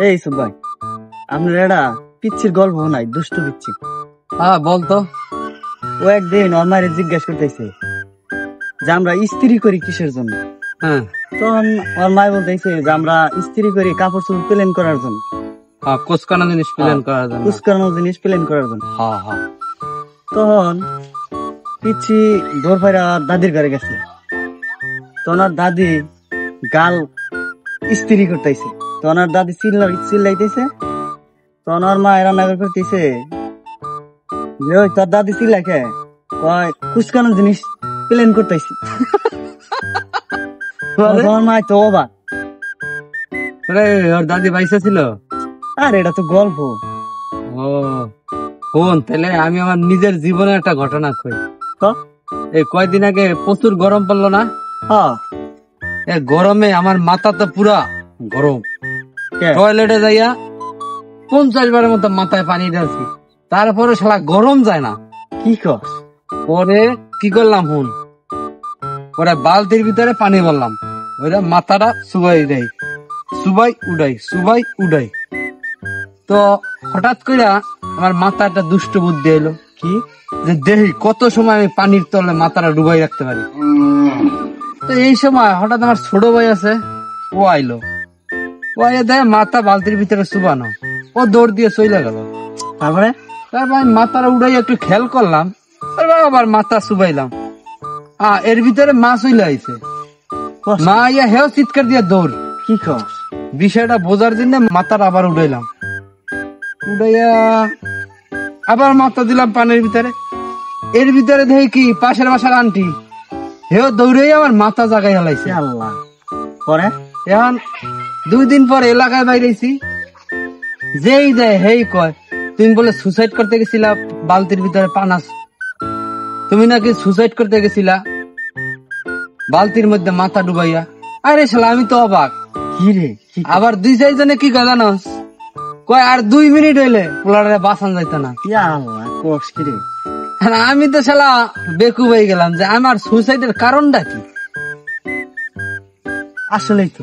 এই সব ভাই, আপনার এটা পিচ্ছির গল্প নাই, দুষ্টু পিচ্ছি। হ্যাঁ বলতো। ও একদিন ওর মায়ের জিজ্ঞাসা করতেছে যে আমরা ইস্ত্রি করি কিসের জন্য। হ্যাঁ তখন ওর মায় বলতেছে যে আমরা ইস্ত্রি করি কাপড় চোপড় প্লেন করার জন্য, হ্যাঁ, কোসকানো জিনিস প্ল্যান করার জন্য। কুচকানো জিনিস প্লেন করার জন্য। হ্যাঁ হ্যাঁ। তখন পিচ্ছি দৌড় ফাইরা দাদির ঘরে গেছে। তখন ওর দাদি গাল ইস্ত্রি করতেছে, তখন ওর দাদি চিল্লাইতেছে। তখন ওর মা রান্না করতেছে, ওই তোর দাদি চিল্লাকে কয় কুচকানো জিনিস প্লেন করতেছি। তোমার মা তো অবাক। ওর দাদি বাইসা ছিল। আর এটা তো গল্প। ও শোন, তাহলে আমি আমার নিজের জীবনের একটা ঘটনা কই। এই কয়দিন আগে প্রচুর গরম পড়লো না? এই গরমে আমার মাথা তো পুরা গরম। টয়লেটে যাইয়া 50 বারের মতো মাথায় পানি ঢালছি, তারপরে শালা গরম যায় না। কি কর? পরে কি করলাম হুন, পরে বালতির ভিতরে পানি বললাম, ওইটা মাথাটা সুবাই দেয়, সুবাই উড়াই। তো হঠাৎ করে আমার মাথা একটা দুষ্ট বুদ্ধি এলো, কি যে দেখি কত সময় আমি পানির তলে মাথাটা ডুবাই রাখতে পারি। তো এই সময় হঠাৎ আমার ছোট ভাই আছে, ও আইলো। ও আইয়া দেখে মাথা বালতির ভিতরে চুবানো, ও দৌড় দিয়ে চলে গেল। তারপরে আমি মাথাটা উড়াই একটু খেয়াল করলাম, তারপর আবার মাথা চুবাইলাম। এর ভিতরে মা চলে আইছে। মা ইয়া হেও চিৎকার দিয়ে দৌড়। কি কর? বিষয়টা বোঝার জন্য মাথাটা আবার উড়াইলাম, উড়াইয়া আবার মাথা দিলাম পানির ভিতরে। এর ভিতরে দেখি কি পাশের বাসার আন্টি, হেও দৌড়ে আমার মাথা জাগাই হালাইছে। আল্লাহ। পরে এখন 2 দিন পর এলাকায় বাইরেছি, যেই দেয় হেই কয় তুমি বলে সুসাইড করতে গেছিলা বালতির ভিতরে পানাস, তুমি নাকি সুসাইড করতে গেছিলা বালতির মধ্যে মাথা ডুবাইয়া। আরে শালা আমি তো অবাক। কি রে? আবার 2-4 জনে কি কথা জানোস, কয় আর 2 মিনিট হইলে পোলারে বাঁচান যাইত না। আল্লাহ, কোষ কি রে? আমি তো শালা বেকুব হয়ে গেলাম যে আমার সুসাইডের কারণটা কি। আসলেই তো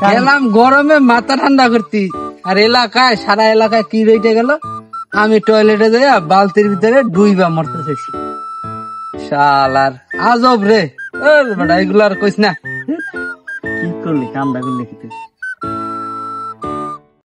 গেলাম গরমে মাথা ঠান্ডা করতি, আর এলাকায় সারা এলাকায় কি রইতে গেল, আমি টয়লেটে যাইয়া বালতির ভিতরে ডুইবা মরতে চাইছি। শালার আজব রে। এগুলো আর কইস না। কি করলি, কামটা করলি কি তুই?